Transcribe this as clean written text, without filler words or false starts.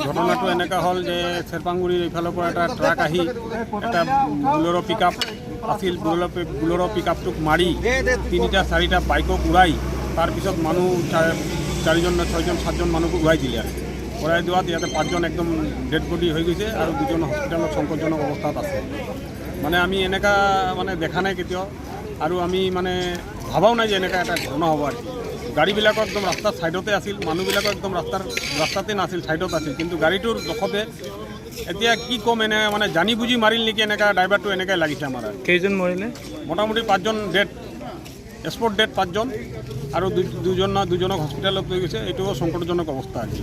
ঘটনাটো এনেকুৱা হ'ল যে চেৰপাংগুৰিৰ এইফালৰ পৰা এটা ট্ৰাক আহি এটা বুলেৰো পিক আপ আছিল, বুলেৰো পিক আপটোক মাৰি 3-4টা বাইকক উৰাই তাৰপিছত মানুহ 4জন 6জন 7জন মানুহক উৰাই দিলে আৰু উৰাই দিয়াত ইয়াতে 5জন একদম ডেড বডি হৈ গৈছে আৰু 2জন হস্পিটেলত সংকটজনক অৱস্থাত আছে। মানে আমি এনেকুৱা মানে দেখা নাই কেতিয়াও, আৰু আমি মানে ভাবাও নাই যে এনেকুৱা এটা ঘটনা হ'ব আৰু গাড়ীবিলাকৰ একদম ৰাস্তাৰ ছাইডতে আছিল, মানুহবিলাকৰ একদম ৰাস্তাতে নাছিল, ছাইডত আছিল, কিন্তু গাড়ীটোৰ দখতে এতিয়া কি ক'ম, এনে মানে জানি বুজি মাৰিল নেকি এনেকুৱা ড্ৰাইভাৰটো এনেকৈ লাগিছে আমাৰ। কেইজন মৰিলে? মোটামুটি 5জন ডেড, স্পট ডেড 5জন, আৰু দুজনক হস্পিটেলত লৈ গৈছে। এইটোও সংকটজনক অৱস্থা আছে।